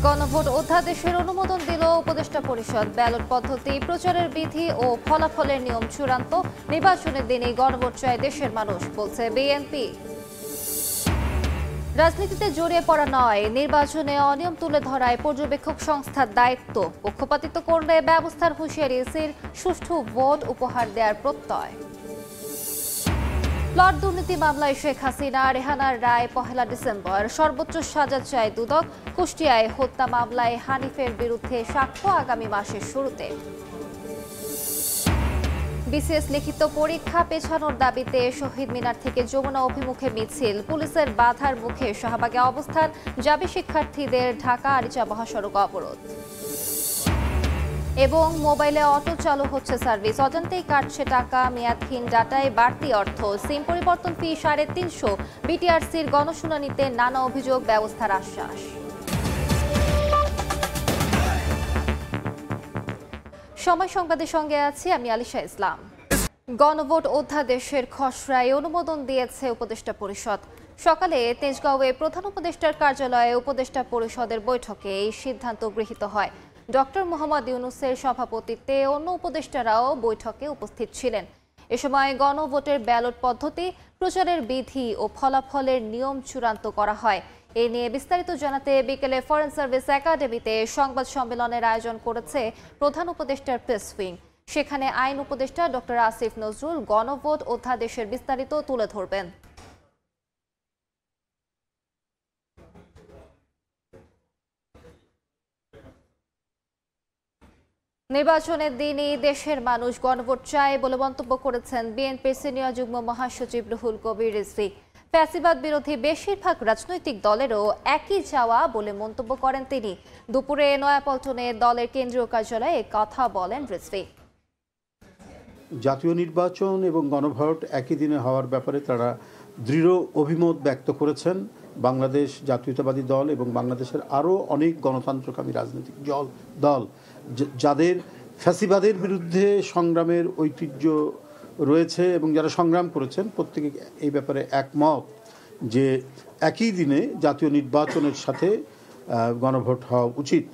গণভোট অধ্যাদেশের অনুমোদন দিল উপদেষ্টা পরিষদ। ব্যালট পদ্ধতি, প্রচারের বিধি ও ফলাফলের নিয়ম চূড়ান্ত। নির্বাচনের দিনেই গণভোট চায় দেশের মানুষ, বলছে বিএনপি। রাজনীতিতে জড়িয়ে পড়া নয়, নির্বাচনে অনিয়ম তুলে ধরায় পর্যবেক্ষক সংস্থার দায়িত্ব। পক্ষপাতিত্ব করলে ব্যবস্থার হুঁশিয়ারি ইসির। সুষ্ঠু ভোট উপহার দেওয়ার প্রত্যয়। প্লট দুর্নীতি মামলায় শেখ হাসিনা রেহানার রায় 1 ডিসেম্বর। সর্বোচ্চ সাজা চায় দুদক। কুষ্টিয়ায় হত্যা মামলায় হানিফের বিরুদ্ধে সাক্ষ্য আগামী মাসের শুরুতে। বিসিএস লিখিত পরীক্ষা পেছানোর দাবিতে শহীদ মিনার থেকে যমুনা অভিমুখে মিছিল। পুলিশের বাধার মুখে শাহবাগে অবস্থান। জাবি শিক্ষার্থীদের ঢাকা আরিচা মহাসড়ক অবরোধ। এবং মোবাইলে অটো চালু হচ্ছে সার্ভিস, অজান্তেই কাটছে টাকা। মেয়াদহীন ডাটায় বাড়তি অর্থ। সিম পরিবর্তন ফি 350। বিটিআরসির গণশুনানিতে নানা অভিযোগ, ব্যবস্থার আশ্বাস। সময় সংবাদের সঙ্গে আছি আমি আলিশা ইসলাম। গণভোট অধ্যাদেশের খসড়ায় অনুমোদন দিয়েছে উপদেষ্টা পরিষদ। সকালে তেজগাঁওয়ে প্রধান উপদেষ্টার কার্যালয়ে উপদেষ্টা পরিষদের বৈঠকে এই সিদ্ধান্ত গৃহীত হয়। ডক্টর মোহাম্মদ ইউনূসের সভাপতিত্বে অন্য উপদেষ্টারাও বৈঠকে উপস্থিত ছিলেন। এ সময় গণভোটের ব্যালট পদ্ধতি, প্রচারের বিধি ও ফলাফলের নিয়ম চূড়ান্ত করা হয়। এ নিয়ে বিস্তারিত জানাতে বিকেলে ফরেন সার্ভিস একাডেমিতে সংবাদ সম্মেলনের আয়োজন করেছে প্রধান উপদেষ্টার প্রেস উইং। সেখানে আইন উপদেষ্টা ডক্টর আসিফ নজরুল গণভোট অধ্যাদেশের বিস্তারিত তুলে ধরবেন। নির্বাচনের দিনই দেশের মানুষ গণভোট চায় বলে মন্তব্য করেছেন বিএনপির সিনিয়র যুগ্ম মহাসচিব রুহুল কবির রিজভী। ফ্যাসিবাদ বিরোধী বেশিরভাগ রাজনৈতিক দলেরও একই চাওয়া বলে মন্তব্য করেন তিনি। দুপুরে নয়াপল্টনে দলের কেন্দ্রীয় কার্যালয়ে কথা বলেন রিজভী। জাতীয় নির্বাচন এবং গণভোট একই দিনে হওয়ার ব্যাপারে তারা দৃঢ় অভিমত ব্যক্ত করেছেন। বাংলাদেশ জাতীয়তাবাদী দল এবং বাংলাদেশের আরও অনেক গণতন্ত্রকামী রাজনৈতিক দল যাদের ফ্যাসিবাদের বিরুদ্ধে সংগ্রামের ঐতিহ্য রয়েছে এবং যারা সংগ্রাম করেছেন, প্রত্যেকে এই ব্যাপারে একমত যে একই দিনে জাতীয় নির্বাচনের সাথে গণভোট হওয়া উচিত।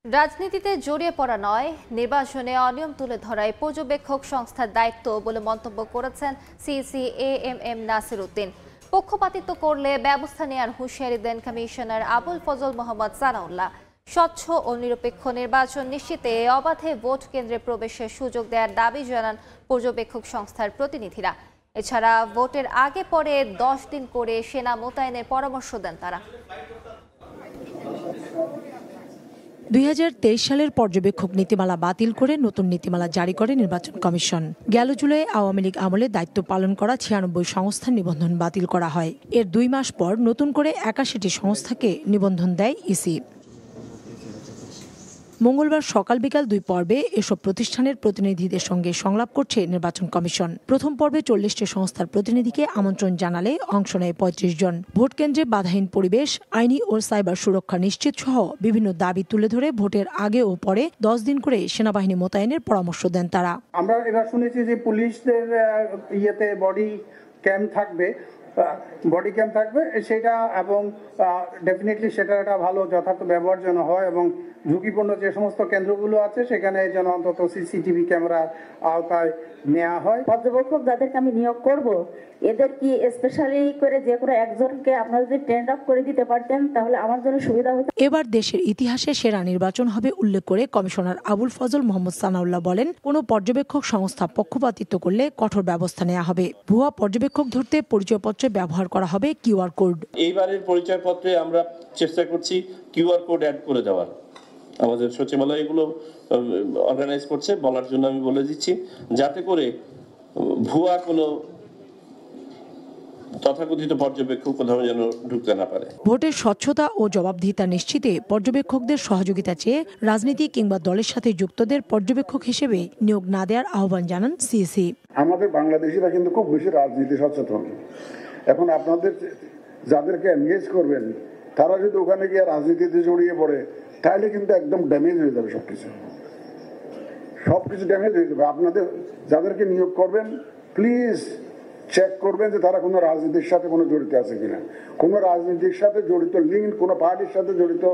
রাজনীতিতে জড়িয়ে পড়া নয়, নির্বাচনে অনিয়ম তুলে ধরায় পর্যবেক্ষক সংস্থার দায়িত্ব বলে মন্তব্য করেছেন সিইসি এএমএম নাসির উদ্দিন। পক্ষপাতিত্ব করলে ব্যবস্থা নেওয়ার হুঁশিয়ারি দেন কমিশনার আবুল ফজল মোহাম্মদ সানাউল্লাহ। স্বচ্ছ ও নিরপেক্ষ নির্বাচন নিশ্চিতে অবাধে ভোট কেন্দ্রে প্রবেশের সুযোগ দেওয়ার দাবি জানান পর্যবেক্ষক সংস্থার প্রতিনিধিরা। এছাড়া ভোটের আগে পরে 10 দিন করে সেনা মোতায়েনের পরামর্শ দেন তারা। 2023 সালের পর্যবেক্ষক নীতিমালা বাতিল করে নতুন নীতিমালা জারি করে নির্বাচন কমিশন। গেল জুলাই আওয়ামী লীগ আমলে দায়িত্ব পালন করা 96 সংস্থার নিবন্ধন বাতিল করা হয়। এর 2 মাস পর নতুন করে 81টি সংস্থাকে নিবন্ধন দেয় ইসি। মঙ্গলবার সকাল বিকাল 2 পর্বে এসব প্রতিষ্ঠানের প্রতিনিধিদের সঙ্গে সংলাপ করছে নির্বাচন কমিশন। প্রথম পর্বে 40টি সংস্থার প্রতিনিধিকে আমন্ত্রণ জানালে অংশ নেয় 35 জন। ভোট কেন্দ্রে বাধাহীন পরিবেশ, আইনি ও সাইবার সুরক্ষা নিশ্চিত সহ বিভিন্ন দাবি তুলে ধরে ভোটের আগে ও পরে 10 দিন করে সেনাবাহিনী মোতায়েনের পরামর্শ দেন তারা। আমরা এবার শুনেছি যে পুলিশদের বডি ক্যাম্প থাকবে, সেটা এবং ডেফিনেটলি সেটা একটা ভালো যথার্থ ব্যবহার যেন হয় এবং ঝুঁকিপূর্ণ যে সমস্ত কেন্দ্রগুলো আছে সেখানে যেন অন্তত সিসিটিভি ক্যামেরা আওতায় নেওয়া হয়। পর্যবেক্ষক যাদেরকে আমি নিয়োগ করব, এদের কি স্পেশালি করে যে কোনো একজনকে আপনারা যদি ট্রেন্ড আপ করে দিতে পারতেন তাহলে আমার জন্য সুবিধা হতো। এবার দেশের ইতিহাসে সেরা নির্বাচন হবে উল্লেখ করে কমিশনার আবুল ফজল মোহাম্মদ সানাউল্লাহ বলেন, কোনো পর্যবেক্ষক সংস্থা পক্ষপাতিত্ব করলে কঠোর ব্যবস্থা নেওয়া হবে। ভুয়া পর্যবেক্ষক ধরতে পরিচয়পত্রে ব্যবহার করা হবে কিউআর কোড। এইবারের পরিচয়পত্রে আমরা চেষ্টা করছি কিউআর কোড অ্যাড করে দেওয়ার। আমাদের সচিবালয় এগুলো অর্গানাইজ করছে, বলার জন্য আমি বলে দিচ্ছি, যাতে করে ভুয়া কোনো তথাকথিত পর্যবেক্ষক কোথাও যেন ঢুকতে না পারে। ভোটের স্বচ্ছতা ও জবাবদিহিতা নিশ্চিতে পর্যবেক্ষকদের সহযোগিতা চেয়ে রাজনীতি কিংবা দলের সাথে যুক্তদের পর্যবেক্ষক হিসেবে নিয়োগ না দেওয়ার আহ্বান জানান সিইসি। আমাদের বাংলাদেশিরা কিন্তু খুব বেশি রাজনীতি সচেতন। এখন আপনাদের যাদেরকে এনগেজ করবেন তারা যদি ওখানে গিয়ে রাজনীতিতে জড়িয়ে পড়ে তাহলে কিন্তু একদম ড্যামেজ হয়ে যাবে, সবকিছু ড্যামেজ হয়ে যাবে। আপনাদের যাদেরকে নিয়োগ করবেন প্লিজ চেক করবেন যে তারা কোনো রাজনীতির সাথে কোনো জড়িত আছে কিনা, কোনো রাজনীতির সাথে জড়িত লিঙ্ক, কোনো পার্টির সাথে জড়িত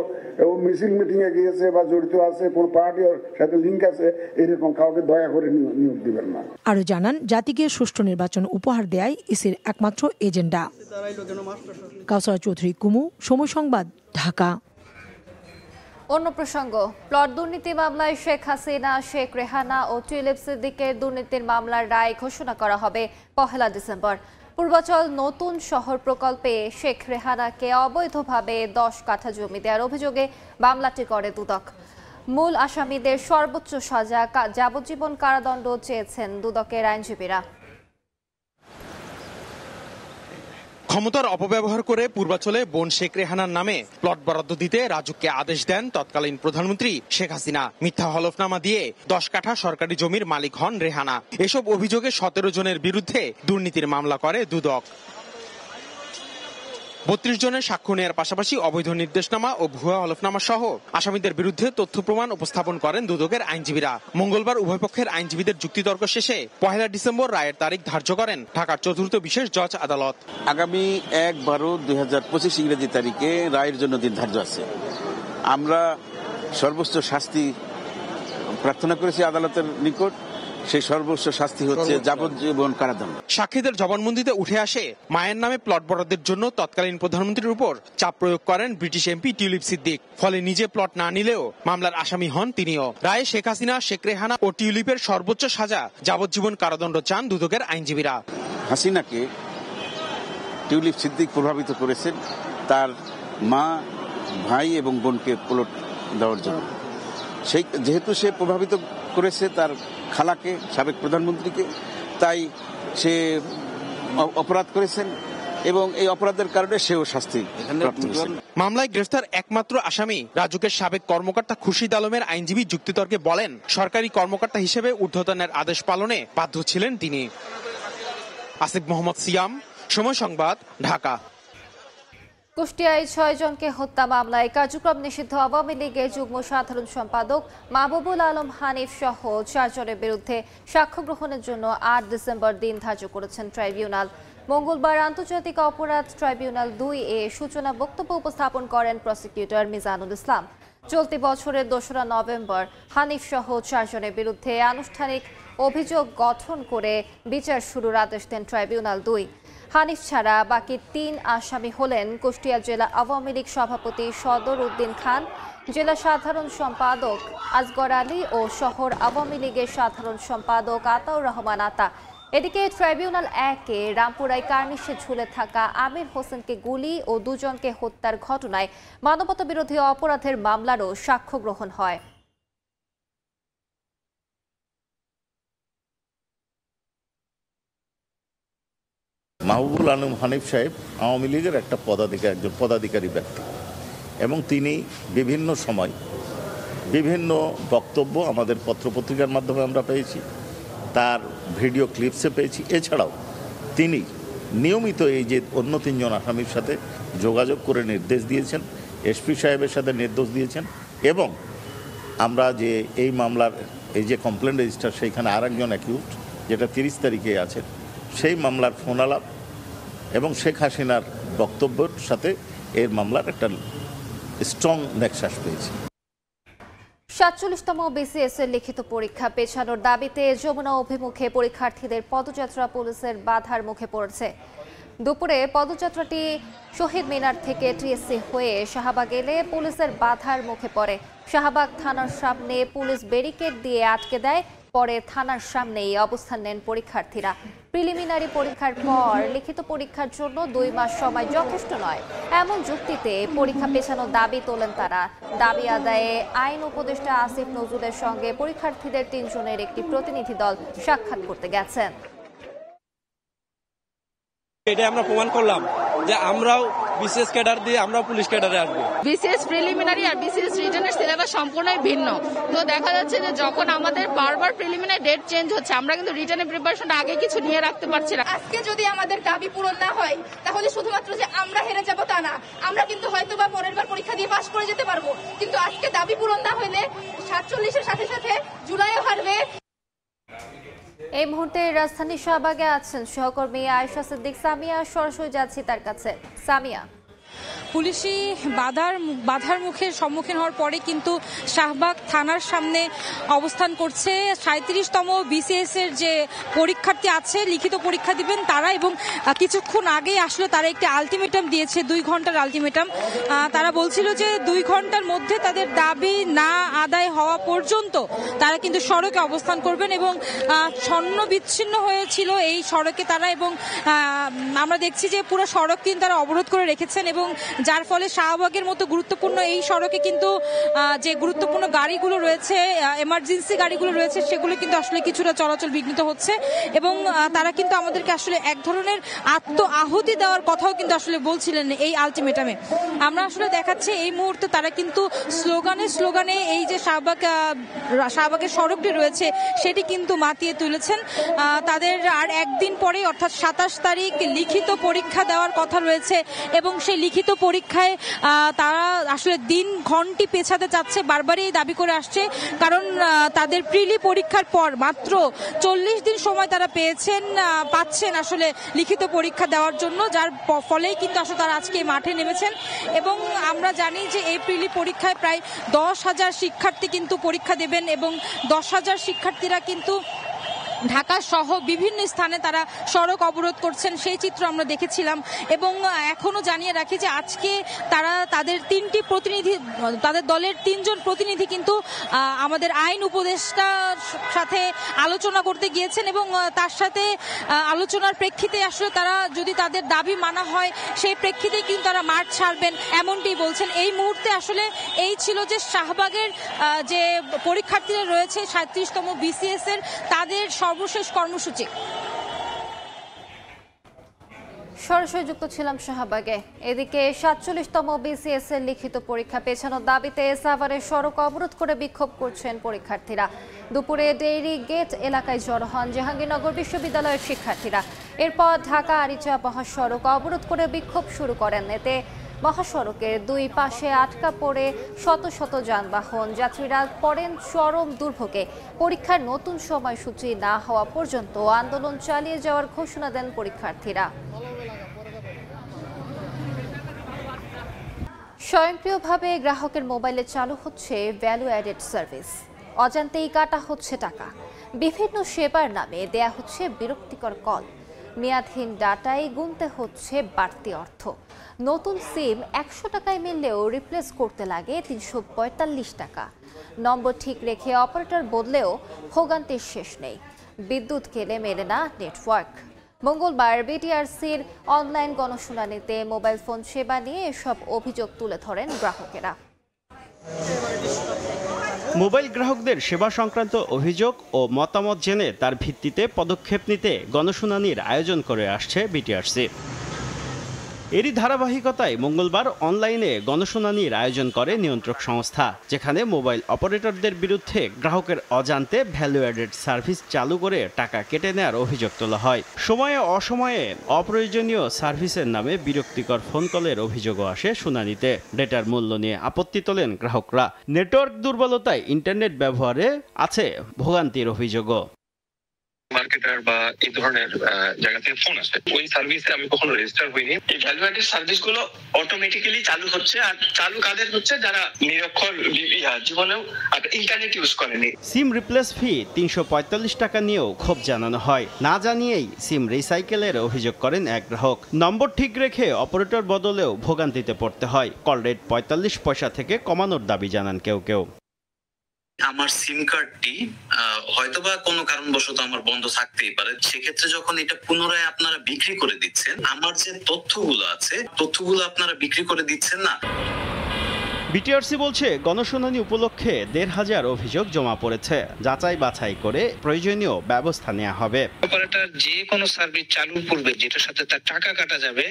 এবং মিছিল মিটিং এ গিয়েছে বা জড়িত আছে, কোন পার্টির সাথে লিঙ্ক আছে, এরকম কাউকে দয়া করে নিয়োগ দিবেন না। আরো জানান, জাতিকে সুষ্ঠু নির্বাচন উপহার দেয়াই ইসির একমাত্র এজেন্ডা। কাউসারা চৌধুরী, কুমু, সময় সংবাদ, ঢাকা। অন্য প্রসঙ্গ, প্লট দুর্নীতি মামলায় শেখ হাসিনা, শেখ রেহানা ও টিউলিপ সিদ্দিকের দুর্নীতির মামলার রায় ঘোষণা করা হবে 1 ডিসেম্বর। পূর্বাচল নতুন শহর প্রকল্পে শেখ রেহানাকে অবৈধভাবে 10 কাঠা জমি দেওয়ার অভিযোগে মামলাটি করে দুদক। মূল আসামিদের সর্বোচ্চ সাজা যাবজ্জীবন কারাদণ্ড চেয়েছেন দুদকের আইনজীবীরা। ক্ষমতার অপব্যবহার করে পূর্বাচলে বোন শেখ রেহানার নামে প্লট বরাদ্দ দিতে রাজুককে আদেশ দেন তৎকালীন প্রধানমন্ত্রী শেখ হাসিনা। মিথ্যা হলফনামা দিয়ে 10 কাঠা সরকারি জমির মালিক হন রেহানা। এসব অভিযোগে 17 জনের বিরুদ্ধে দুর্নীতির মামলা করে দুদক। 32 জনের সাক্ষ্য নেওয়ার পাশাপাশি অবৈধ নির্দেশনামা ও ভুয়া হলফনামা সহ আসামিদের বিরুদ্ধে তথ্য প্রমাণ উপস্থাপন করেন দুদকের আইনজীবীরা। মঙ্গলবার উভয় পক্ষের আইনজীবীদের যুক্তিতর্ক শেষে 1 ডিসেম্বর রায়ের তারিখ ধার্য করেন ঢাকার 4র্থ বিশেষ জজ আদালত। আগামী 1/12/2025 ইংরেজি তারিখে রায়ের জন্য দিন ধার্য আছে। আমরা সর্বোচ্চ শাস্তি প্রার্থনা করেছি আদালতের নিকট। সেই সর্বোচ্চ শাস্তি হচ্ছে যাবজ্জীবন কারাদণ্ড। সাক্ষীদের জবানবন্দিতে উঠে আসে মায়ের নামে প্লট বরাদ্দের জন্য তৎকালীন প্রধানমন্ত্রীর উপর চাপ প্রয়োগ করেন ব্রিটিশ এমপি টিউলিপ সিদ্দিক। ফলে নিজে প্লট না নিলেও মামলার আসামি হন তিনিও। রায়ে শেখ হাসিনা, শেখ রেহানা ও টিউলিপের সর্বোচ্চ সাজা যাবজ্জীবন কারাদণ্ড চান দুদকের আইনজীবীরা। হাসিনাকে টিউলিপ সিদ্দিক প্রভাবিত করেছেন তার মা, ভাই এবং বোনকে প্লট দেওয়ার জন্য। সেই যেহেতু সে প্রভাবিত করেছে তার খালাকে, সাবেক প্রধানমন্ত্রীকে, তাই সে অপরাধ করেছেন এবং এই অপরাধের কারণে সেও শাস্তি প্রাপ্ত হয়েছেন। মামলায় গ্রেফতার একমাত্র আসামি রাজুকের সাবেক কর্মকর্তা খুরশিদ আলমের আইনজীবী যুক্তিতর্কে বলেন, সরকারি কর্মকর্তা হিসেবে ঊর্ধ্বতনের আদেশ পালনে বাধ্য ছিলেন তিনি। আসিফ মোহাম্মদ সিয়াম, সময় সংবাদ, ঢাকা। কুষ্টিয়ায় 6 জনকে হত্যা মামলায় কার্যক্রম নিষিদ্ধ আওয়ামী লীগের যুগ্ম সাধারণ সম্পাদক মাহবুবুল আলম হানিফ সহ 4 জনের বিরুদ্ধে সাক্ষ্য গ্রহণের জন্য 8 ডিসেম্বর দিন ধার্য করেছেন ট্রাইব্যুনাল। মঙ্গলবার আন্তর্জাতিক অপরাধ ট্রাইব্যুনাল 2 সূচনা বক্তব্য উপস্থাপন করেন প্রসিকিউটর মিজানুল ইসলাম। চলতি বছরের 2রা নভেম্বর হানিফ সহ 4 জনের বিরুদ্ধে আনুষ্ঠানিক অভিযোগ গঠন করে বিচার শুরুর আদেশ দেন ট্রাইব্যুনাল 2। হানিফ ছাড়া বাকি 3 আসামি হলেন কুষ্টিয়া জেলা আওয়ামী লীগ সভাপতি সদর উদ্দিন খান, জেলা সাধারণ সম্পাদক আসগর আলী ও শহর আওয়ামী লীগের সাধারণ সম্পাদক আতাউর রহমান আতা। এদিকে ট্রাইব্যুনাল 1 রামপুরায় কার্নিশে ঝুলে থাকা আমির হোসেনকে গুলি ও 2 জনকে হত্যার ঘটনায় মানবতাবিরোধী অপরাধের মামলারও সাক্ষ্য গ্রহণ হয়। মাহবুবুল আলম হানিফ সাহেব আওয়ামী লীগের একজন পদাধিকারী ব্যক্তি এবং তিনি বিভিন্ন সময় বিভিন্ন বক্তব্য আমাদের পত্রপত্রিকার মাধ্যমে আমরা পেয়েছি, তার ভিডিও ক্লিপসে পেয়েছি। এছাড়াও তিনি নিয়মিত এই যে অন্য 3 জন আসামির সাথে যোগাযোগ করে নির্দেশ দিয়েছেন, এসপি সাহেবের সাথে নির্দেশ দিয়েছেন এবং আমরা যে এই মামলার এই যে কমপ্লেন রেজিস্টার সেইখানে আরেকজন অ্যাকিউজড যেটা 30 তারিখে আছে, সেই মামলার ফোন আলাপ এবং শেখ হাসিনার বক্তব্যের সাথে এর মামলার একটা স্ট্রং নেক্সাস পেয়েছে। 47তম বিসিএস এর লিখিত পরীক্ষা পেছানোর দাবিতে যমুনা অভিমুখে পরীক্ষার্থীদের পদযাত্রা পুলিশের বাধার মুখে পড়েছে। দুপুরে পদযাত্রাটি শহীদ মিনার থেকে টিএসসি হয়ে শাহবাগ এলে পুলিশের বাধার মুখে পড়ে। শাহবাগ থানার সামনে পুলিশ ব্যারিকেড দিয়ে আটকে দেয়। পরে থানার সামনেই অবস্থান নেন পরীক্ষার্থীরা। প্রিলিমিনারি পরীক্ষার পর লিখিত পরীক্ষার জন্য 2 মাস সময় যথেষ্ট নয়, এমন যুক্তিতে পরীক্ষা পেছানোর দাবি তোলেন তারা। দাবি আদায়ে আইন উপদেষ্টা আসিফ নজরুলের সঙ্গে পরীক্ষার্থীদের 3 জনের একটি প্রতিনিধি দল সাক্ষাৎ করতে গেছেন। এটা আমরা প্রমাণ করলাম যে আমরাও বিসিএস ক্যাডার দিয়ে আমরাও পুলিশ ক্যাডারে আসবো। বিসিএস প্রিলিমিনারি আর বিসিএস রিটেনের সিলেবাস সম্পূর্ণই ভিন্ন। তো দেখা যাচ্ছে যে যখন আমাদের বারবার প্রিলিমিনারি ডেট চেঞ্জ হচ্ছে, আমরা কিন্তু রিটেনের প্রিপারেশনটা আগে কিছু নিয়ে রাখতে পারছি না। আজকে যদি আমাদের দাবি পূরণ না হয় তাহলে শুধুমাত্র যে আমরা হেরে যাব তা না, আমরা কিন্তু হয়তো বা পরের বার পরীক্ষা দিয়ে পাশ করে যেতে পারবো, কিন্তু আজকে দাবি পূরণ না হলে 47-এর সাথে সাথে জুলাইও হারবে। এই মুহূর্তে মুহূর্তে রাজধানী শাহবাগে আছেন সহকর্মী আয়েশা সিদ্দিক সামিয়া, সরাসরি যাচ্ছি তার কাছে। সামিয়া, পুলিশি বাধার মুখে সম্মুখীন হওয়ার পরে কিন্তু শাহবাগ থানার সামনে অবস্থান করছে 37তম বিসিএস এর যে পরীক্ষার্থী আছে, লিখিত পরীক্ষা দিবেন তারা, এবং কিছুক্ষণ আগেই আসলে তারা একটি আলটিমেটাম দিয়েছে, 2 ঘন্টার আলটিমেটাম। তারা বলছিল যে 2 ঘন্টার মধ্যে তাদের দাবি না আদায় হওয়া পর্যন্ত তারা কিন্তু সড়কে অবস্থান করবেন, এবং ছন্ন বিচ্ছিন্ন হয়েছিল এই সড়কে তারা, এবং আমরা দেখছি যে পুরো সড়ক কিন্তু তারা অবরোধ করে রেখেছেন, এবং যার ফলে শাহবাগের মতো গুরুত্বপূর্ণ এই সড়কে কিন্তু যে গুরুত্বপূর্ণ গাড়িগুলো রয়েছে, এমার্জেন্সি গাড়িগুলো রয়েছে, সেগুলো কিন্তু আসলে কিছুটা চলাচল বিঘ্নিত হচ্ছে, এবং তারা কিন্তু আমাদেরকে আসলে এক ধরনের আত্মআহুতি দেওয়ার কথাও কিন্তু আসলে বলছিলেন এই আলটিমেটামে। আমরা আসলে দেখাচ্ছি এই মুহূর্তে তারা কিন্তু স্লোগানে এই যে শাহবাগের সড়কটি রয়েছে সেটি কিন্তু মাতিয়ে তুলেছেন। তাদের আর একদিন পরে অর্থাৎ 27 তারিখ লিখিত পরীক্ষা দেওয়ার কথা রয়েছে, এবং সেই লিখিত পরীক্ষায় তারা আসলে দিন ঘন্টি পেছাতে চাচ্ছে, বারবারই দাবি করে আসছে, কারণ তাদের প্রিলি পরীক্ষার পর মাত্র 40 দিন সময় তারা পাচ্ছেন আসলে লিখিত পরীক্ষা দেওয়ার জন্য, যার ফলেই কিন্তু আসলে তারা আজকে মাঠে নেমেছেন। এবং আমরা জানি যে এই প্রিলি পরীক্ষায় প্রায় 10,000 শিক্ষার্থী কিন্তু পরীক্ষা দেবেন, এবং 10,000 শিক্ষার্থীরা কিন্তু ঢাকা সহ বিভিন্ন স্থানে তারা সড়ক অবরোধ করছেন, সেই চিত্র আমরা দেখেছিলাম। এবং এখনো জানিয়ে রাখি যে আজকে তারা তাদের দলের 3 জন প্রতিনিধি কিন্তু আমাদের আইন উপদেষ্টার সাথে আলোচনা করতে গিয়েছেন, এবং তার সাথে আলোচনার প্রেক্ষিতে আসলে তারা যদি তাদের দাবি মানা হয় সেই প্রেক্ষিতে কিন্তু তারা মাঠ ছাড়বেন এমনটি বলছেন। এই মুহূর্তে আসলে এই ছিল যে শাহবাগের যে পরীক্ষার্থীরা রয়েছে 37তম বিসিএস এর তাদের সর্বশেষ কর্মসূচি। সরাসরি যুক্ত ছিলাম শাহবাগে। এদিকে 47তম বিসিএস এর লিখিত পরীক্ষা পেছানোর দাবিতে সাভারের সড়ক অবরোধ করে বিক্ষোভ করছেন পরীক্ষার্থীরা। দুপুরে ডেইরি গেট এলাকায় জড়ো হন জাহাঙ্গীরনগর বিশ্ববিদ্যালয়ের শিক্ষার্থীরা। এরপর ঢাকা আরিচা মহাসড়ক অবরোধ করে বিক্ষোভ শুরু করেন। এতে মহাসড়কের 2 পাশে আটকা পড়ে শত শত যানবাহন, যাত্রীরা পড়েন চরম দুর্ভোগে। পরীক্ষার নতুন সময়সূচি না হওয়া পর্যন্ত আন্দোলন চালিয়ে যাওয়ার ঘোষণা দেন পরীক্ষার্থীরা। স্বয়ংক্রিয়ভাবে গ্রাহকের মোবাইলে চালু হচ্ছে ভ্যালু অ্যাডেড সার্ভিস। অজান্তেই কাটা হচ্ছে টাকা। বিভিন্ন সেবার নামে দেয়া হচ্ছে বিরক্তিকর কল। মেয়াদহীন ডাটায় গুনতে হচ্ছে বাড়তি অর্থ। নতুন সিম 100 টাকায় মিললেও রিপ্লেস করতে লাগে 345 টাকা। নম্বর ঠিক রেখে অপারেটর বদলেও ভোগান্তির শেষ নেই। বিদ্যুৎ গেলে মেলে না নেটওয়ার্ক। মঙ্গলবার বিটিআরসির অনলাইন গণশুনানিতে মোবাইল ফোন সেবা নিয়ে এসব অভিযোগ তুলে ধরেন গ্রাহকেরা। মোবাইল গ্রাহকদের সেবা সংক্রান্ত অভিযোগ ও মতামত জেনে তার ভিত্তিতে পদক্ষেপ নিতে গণশুনানির আয়োজন করে আসছে বিটিআরসি। এরই ধারাবাহিকতায় মঙ্গলবার অনলাইনে গণশুনানির আয়োজন করে নিয়ন্ত্রক সংস্থা, যেখানে মোবাইল অপারেটরদের বিরুদ্ধে গ্রাহকের অজান্তে ভ্যালু অ্যাডেড সার্ভিস চালু করে টাকা কেটে নেওয়ার অভিযোগ তোলা হয়। সময়ে অসময়ে অপ্রয়োজনীয় সার্ভিসের নামে বিরক্তিকর ফোন কলের অভিযোগও আসে শুনানিতে। ডেটার মূল্য নিয়ে আপত্তি তোলেন গ্রাহকরা। নেটওয়ার্ক দুর্বলতায় ইন্টারনেট ব্যবহারে আছে ভোগান্তির অভিযোগও। মার্কেটার বা এই ধরনের জায়গা থেকে ফোন আসে, ওই সার্ভিসে আমি কখনো রেজিস্টার হইনি। এই ভ্যালু অ্যাডেড সার্ভিসগুলো অটোমেটিক্যালি চালু হচ্ছে, আর চালু কাদের হচ্ছে যারা নিরক্ষর জীবনেও ইন্টারনেট ইউজ করেনি। সিম রিপ্লেস ফি 345 টাকা নিয়েও ক্ষোভ জানানো হয়। না জানিয়েই সিম রিসাইকেলের অভিযোগ করেন এক গ্রাহক। নম্বর ঠিক রেখে অপারেটর বদলেও ভোগান্তিতে পড়তে হয়। কল রেট 45 পয়সা থেকে কমানোর দাবি জানান কেউ কেউ। আমার সিম কার্ডটি হয়তোবা কোনো কারণবশত আমার বন্ধ থাকতেই পারে, সেক্ষেত্রে যখন এটা পুনরায় আপনারা বিক্রি করে দিচ্ছেন, আমার যে তথ্যগুলো আছে তথ্যগুলো আপনারা বিক্রি করে দিচ্ছেন না। বিটিআরসি বলছে গণশুনানি উপলক্ষে 1,500 অভিযোগ জমা পড়েছে। যাচাই বাছাই করে প্রয়োজনীয় ব্যবস্থা নেওয়া হবে। অপারেটর যে কোনো সার্ভিস চালু করবে যেটার সাথে তার টাকা কাটা যাবে,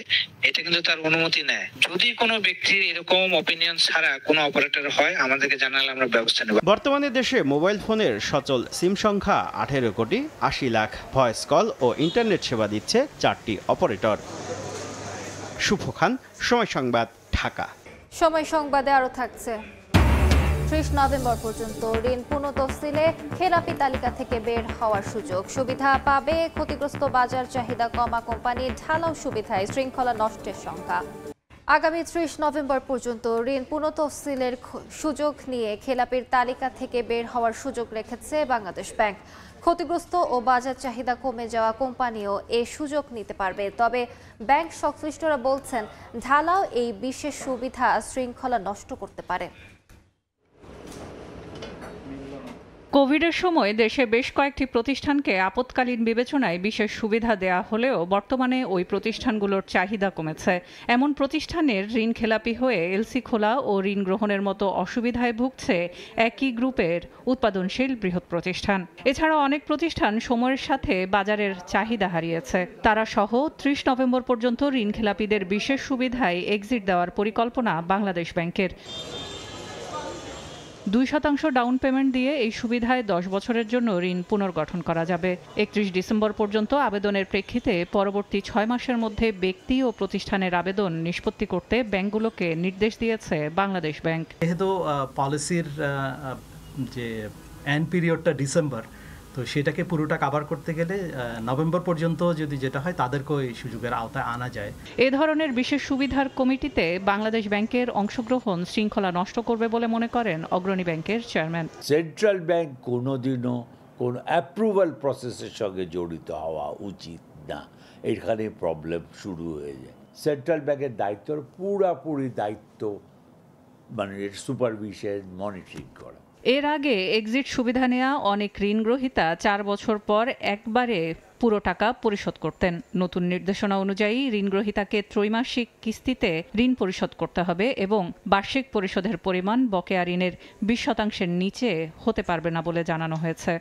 এটা কিন্তু তার অনুমতি নেয়। যদি কোনো ব্যক্তির এরকম অপিনিয়ন ছাড়া কোনো অপারেটর হয়, আমাদেরকে জানালে আমরা ব্যবস্থা নেব। বর্তমানে দেশে মোবাইল ফোনের সচল সিম সংখ্যা 18 কোটি 80 লাখ। ভয়েস কল ও ইন্টারনেট সেবা দিচ্ছে 4টি অপারেটর। শুভ খান, সময় সংবাদ, ঢাকা। সময় সংবাদে আরো থাকছে। 30 নভেম্বর পর্যন্ত ঋণ পুনঃতফসিলে খেলাপি তালিকা থেকে বের হওয়ার সুযোগ। সুবিধা পাবে ক্ষতিগ্রস্ত বাজার চাহিদা কমা কোম্পানি, ঢালাও সুবিধায় শৃঙ্খলা নষ্টের সংখ্যা। আগামী 30 নভেম্বর পর্যন্ত ঋণ পুনঃতফসিলের সুযোগ নিয়ে খেলাপির তালিকা থেকে বের হওয়ার সুযোগ রেখেছে বাংলাদেশ ব্যাংক। ক্ষতিগ্রস্ত ও বাজার চাহিদা কমে যাওয়া কোম্পানিও এই সুযোগ নিতে পারবে। তবে ব্যাংক সংশ্লিষ্টরা বলছেন, ঢালাও এই বিশেষ সুবিধা শৃঙ্খলা নষ্ট করতে পারে। কোভিডের সময় দেশে বেশ কয়েকটি প্রতিষ্ঠানকে আপৎকালীন বিবেচনায় বিশেষ সুবিধা দেয়া হলেও বর্তমানে ওই প্রতিষ্ঠানগুলোর চাহিদা কমেছে। এমন প্রতিষ্ঠানের ঋণ খেলাপি হয়ে এলসি খোলা ও ঋণ গ্রহণের মতো অসুবিধায় ভুগছে একই গ্রুপের উৎপাদনশীল বৃহৎ প্রতিষ্ঠান। এছাড়াও অনেক প্রতিষ্ঠান সময়ের সাথে বাজারের চাহিদা হারিয়েছে। তারা সহ 30 নভেম্বর পর্যন্ত ঋণ খেলাপিদের বিশেষ সুবিধায় এক্সিট দেওয়ার পরিকল্পনা বাংলাদেশ ব্যাংকের। 2% ডাউন পেমেন্ট দিয়ে এই সুবিধায় 10 বছরের জন্য ঋণ পুনর্গঠন করা যাবে। 31 ডিসেম্বর পর্যন্ত আবেদনের প্রেক্ষিতে পরবর্তী 6 মাসের মধ্যে ব্যক্তি ও প্রতিষ্ঠানের আবেদন নিষ্পত্তি করতে ব্যাংকগুলোকে নির্দেশ দিয়েছে বাংলাদেশ ব্যাংক। যেহেতু পলিসির যে এন্ড পিরিয়ডটা ডিসেম্বর, তো সেটাকে পুরোটা কভার করতে গেলে নভেম্বর পর্যন্ত যদি যেটা হয় তাদেরকেও এই সুযোগের আওতায় আনা যায়। এ ধরনের বিশেষ সুবিধার কমিটিতে বাংলাদেশ ব্যাংকের অংশগ্রহণ শৃঙ্খলা নষ্ট করবে বলে মনে করেন অগ্রণী ব্যাংকের চেয়ারম্যান। সেন্ট্রাল ব্যাংক কোনোদিনও কোনো অ্যাপ্রুভাল প্রসেসের সঙ্গে জড়িত হওয়া উচিত না, এখানে প্রবলেম শুরু হয়ে যায়। সেন্ট্রাল ব্যাংকের দায়িত্ব পুরোপুরি দায়িত্ব মানে সুপারভিশন মনিটরিং করা। এর আগে এক্সিট সুবিধা নেওয়া অনেক ঋণ গ্রহীতা 4 বছর পর একবারে পুরো টাকা পরিশোধ করতেন। নতুন নির্দেশনা অনুযায়ী ঋণ গ্রহীতাকে ত্রৈমাসিক কিস্তিতে ঋণ পরিশোধ করতে হবে এবং বার্ষিক পরিশোধের পরিমাণ বকেয়া ঋণের 20% নিচে হতে পারবে না বলে জানানো হয়েছে।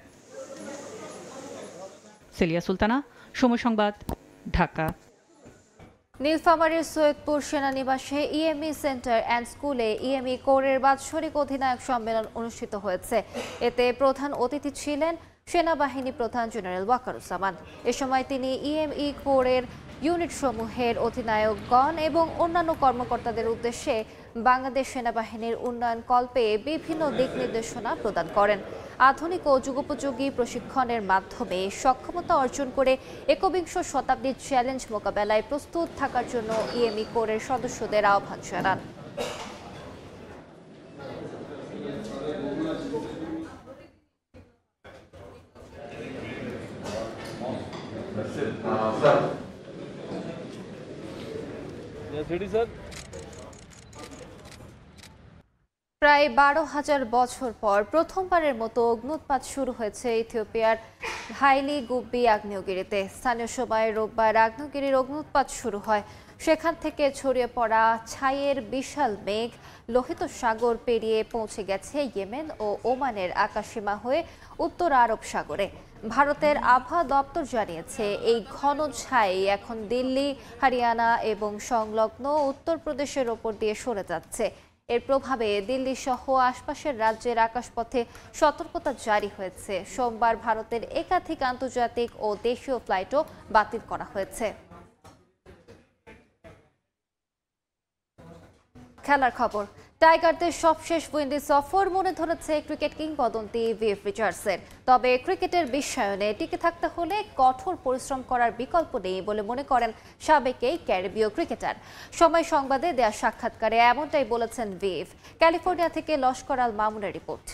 সেলিয়া সুলতানা, সময় সংবাদ, ঢাকা। নীলফামারীর সৈয়দপুর সেনানিবাসে ইএমই সেন্টার অ্যান্ড স্কুলে ইএমই কোরের বাৎসরিক অধিনায়ক সম্মেলন অনুষ্ঠিত হয়েছে। এতে প্রধান অতিথি ছিলেন সেনাবাহিনী প্রধান জেনারেল ওয়াকারুজ্জামান। এ সময় তিনি ইএমই কোরের ইউনিটসমূহের অধিনায়কগণ এবং অন্যান্য কর্মকর্তাদের উদ্দেশ্যে বাংলাদেশ সেনাবাহিনীর উন্নয়ন কল্পে বিভিন্ন দিক নির্দেশনা প্রদান করেন। আধুনিক ও যুগোপযোগী প্রশিক্ষণের মাধ্যমে সক্ষমতা অর্জন করে একবিংশ শতাব্দীর চ্যালেঞ্জ মোকাবেলায় প্রস্তুত থাকার জন্য ইএমই কোরের সদস্যদের আহ্বান জানান। প্রায় 12,000 বছর পর প্রথমবারের মতো অগ্ন্যুৎপাত শুরু হয়েছে ইথিওপিয়ার হাইলি গুব্বি আগ্নেয়গিরিতে। স্থানীয় সময় রোববার আগ্নেয়গিরির অগ্ন্যুৎপাত শুরু হয়। সেখান থেকে ছড়িয়ে পড়া ছাইয়ের বিশাল মেঘ লোহিত সাগর পেরিয়ে পৌঁছে গেছে ইয়েমেন ও ওমানের আকাশসীমা হয়ে উত্তর আরব সাগরে। ভারতের আবহাওয়া দপ্তর জানিয়েছে, এই ঘন ছাই এখন দিল্লি, হরিয়ানা এবং সংলগ্ন উত্তরপ্রদেশের ওপর দিয়ে সরে যাচ্ছে। এর প্রভাবে দিল্লি সহ আশপাশের রাজ্যের আকাশপথে সতর্কতা জারি হয়েছে। সোমবার ভারতের একাধিক আন্তর্জাতিক ও দেশীয় ফ্লাইটও বাতিল করা হয়েছে। খেলার খবর, টাইগারদের সবশেষ উইন্ডিজ সফর মনে ধরেছে ক্রিকেট কিংবদন্তি ভিভ রিচার্ডসের। তবে ক্রিকেটের বিশ্বায়নে টিকে থাকতে হলে কঠোর পরিশ্রম করার বিকল্প নেই বলে মনে করেন সাবেক এই ক্যারিবীয় ক্রিকেটার। সময় সংবাদে দেয়া সাক্ষাৎকারে এমনটাই বলেছেন ভিভ। ক্যালিফোর্নিয়া থেকে লস্কর আল মামুনের রিপোর্ট।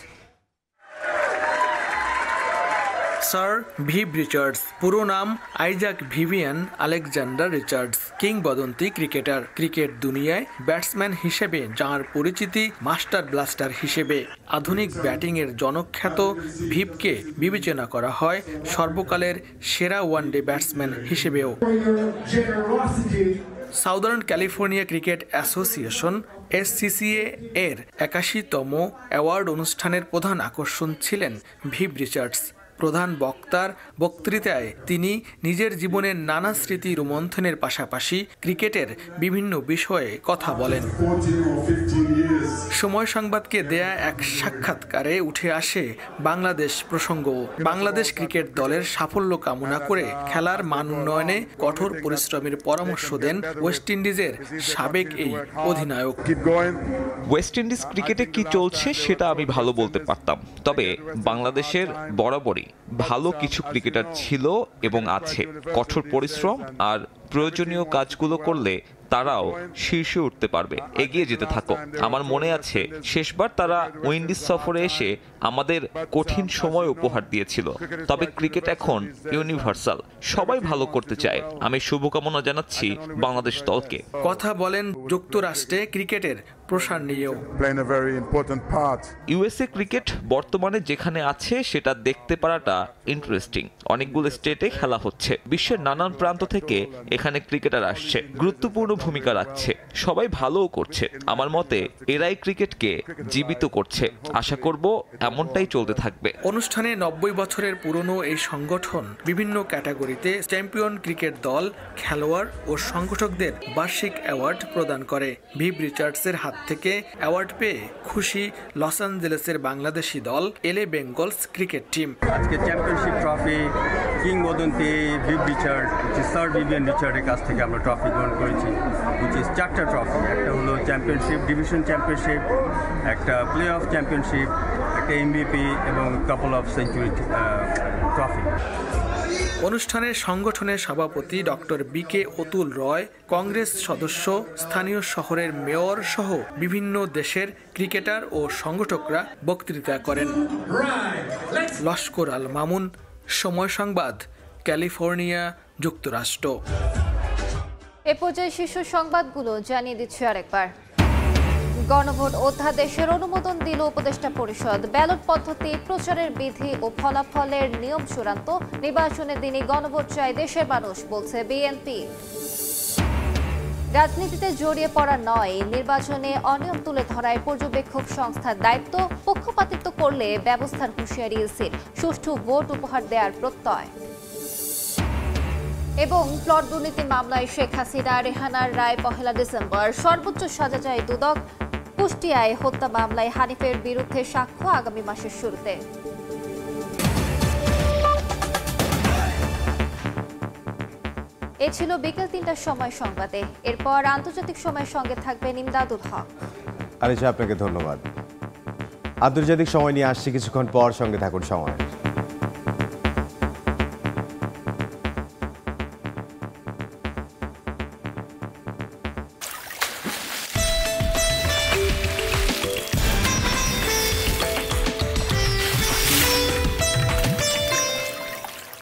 স্যার ভিভ রিচার্ডস, পুরো নাম আইজাক ভিভিয়ান আলেকজান্ডার রিচার্ডস, কিংবদন্তি ক্রিকেটার। ক্রিকেট দুনিয়ায় ব্যাটসম্যান হিসেবে যাঁর পরিচিতি মাস্টার ব্লাস্টার হিসেবে। আধুনিক ব্যাটিংয়ের জনখ্যাত ভিভকে বিবেচনা করা হয় সর্বকালের সেরা ওয়ানডে ব্যাটসম্যান হিসেবেও। Southern California cricket association SCCA এর 81তম অ্যাওয়ার্ড অনুষ্ঠানের প্রধান আকর্ষণ ছিলেন ভিভ রিচার্ডস। প্রধান বক্তার বক্তৃতায় তিনি নিজের জীবনের নানা স্মৃতি রোমন্থনের পাশাপাশি ক্রিকেটের বিভিন্ন বিষয়ে কথা বলেন। সময় সংবাদকে দেয়া এক সাক্ষাৎকারে উঠে আসে বাংলাদেশ প্রসঙ্গ। বাংলাদেশ ক্রিকেট দলের সাফল্য কামনা করে খেলার মান উন্নয়নে কঠোর পরিশ্রমের পরামর্শ দেন ওয়েস্ট ইন্ডিজের সাবেক এই অধিনায়ক। ওয়েস্ট ইন্ডিজ ক্রিকেটে কি চলছে সেটা আমি ভালো বলতে পারতাম, তবে বাংলাদেশের বরাবরই ভালো কিছু ক্রিকেটার ছিল এবং আছে। কঠোর পরিশ্রম আর প্রয়োজনীয় কাজগুলো করলে তারাও শীর্ষে উঠতে পারবে। এগিয়ে যেতে থাকো। আমার মনে আছে শেষবার তারা উইন্ডিজ সফরে এসে আমাদের কঠিন সময় উপহার দিয়েছিল। তবে ক্রিকেট এখন ইউনিভার্সাল, সবাই ভালো করতে চায়। আমি শুভকামনা জানাচ্ছি বাংলাদেশ দলকে। কথা বলেন যুক্তরাষ্ট্রে ক্রিকেটের প্রসার নিয়েও। ইউএসএ ক্রিকেট বর্তমানে যেখানে আছে সেটা দেখতে পারাটা ইন্টারেস্টিং। অনেকগুলো স্টেটে খেলা হচ্ছে, বিশ্বের নানান প্রান্ত থেকে এখানে ক্রিকেটার আসছে, গুরুত্বপূর্ণ ভূমিকা রাখছে, সবাই ভালোও করছে। আমার মতে এরাই ক্রিকেটকে জীবিত করছে। আশা করব এমনটাই চলতে থাকবে। অনুষ্ঠানে 90 বছরের পুরনো এই সংগঠন বিভিন্ন ক্যাটাগরিতে চ্যাম্পিয়ন ক্রিকেট দল, খেলোয়াড় ও সংগঠকদের বার্ষিক অ্যাওয়ার্ড প্রদান করে। ভিভ রিচার্ডসের হাত থেকে অ্যাওয়ার্ড পেয়ে খুশি লস অ্যাঞ্জেলেসের বাংলাদেশি দল এলএ বেঙ্গলস ক্রিকেট টিম। আজকে চ্যাম্পিয়নশিপ ট্রফি কিংবদন্তি ভিভ রিচার্ড, স্যার ভিভিয়ান রিচার্ডের কাছ থেকে আমরা ট্রফি গ্রহণ করেছি, which is 4টা ট্রফি। একটা হলো চ্যাম্পিয়নশিপ, ডিভিশন চ্যাম্পিয়নশিপ, একটা প্লে অফ চ্যাম্পিয়নশিপ, একটা এমভিপি এবং কাপল অফ সেঞ্চুরি ট্রফি। অনুষ্ঠানে সংগঠনের সভাপতি ডক্টর বিকে অতুল রয়, কংগ্রেস সদস্য, স্থানীয় শহরের মেয়র সহ বিভিন্ন দেশের ক্রিকেটার ও সংগঠকরা বক্তৃতা করেন। লস্কর আল মামুন, সময় সংবাদ, ক্যালিফোর্নিয়া, যুক্তরাষ্ট্র। এ পর্যায়ে শীর্ষ সংবাদগুলো জানিয়ে দিচ্ছি আরেকবার। গণভোট অধ্যাদেশের অনুমোদন দিল উপদেষ্টা পরিষদ। ব্যালট পদ্ধতি, প্রচারের বিধি ও ফলাফলের নিয়ম চূড়ান্ত। নির্বাচনের দিনই গণভোট চায় দেশের মানুষ, বলছে বিএনপি। রাজনীতিতে জড়িয়ে পড়া নয়, নির্বাচনে অনিয়ম তুলে ধরায় পর্যবেক্ষক সংস্থার দায়িত্ব। পক্ষপাতিত্ব করলে ব্যবস্থার হুঁশিয়ারি ইসির। সুষ্ঠু ভোট উপহার দেওয়ার প্রত্যয়। এবং প্লট দুর্নীতি মামলায় শেখ হাসিনা রেহানার রায় 1 ডিসেম্বর। সর্বোচ্চ সাজা চায় দুদক। কুষ্টিয়ায় হত্যা মামলায় হানিফের বিরুদ্ধে সাক্ষ্য আগামী মাসের শুরুতে। এ ছিল বিকেল 3টার সময় সংবাদে। এরপর আন্তর্জাতিক সময়ের সঙ্গে থাকবেন ইমদাদুল হক। আলিশা, আপনাকে ধন্যবাদ। আন্তর্জাতিক সময় নিয়ে আসছি কিছুক্ষণ পর, সঙ্গে থাকুন সময়।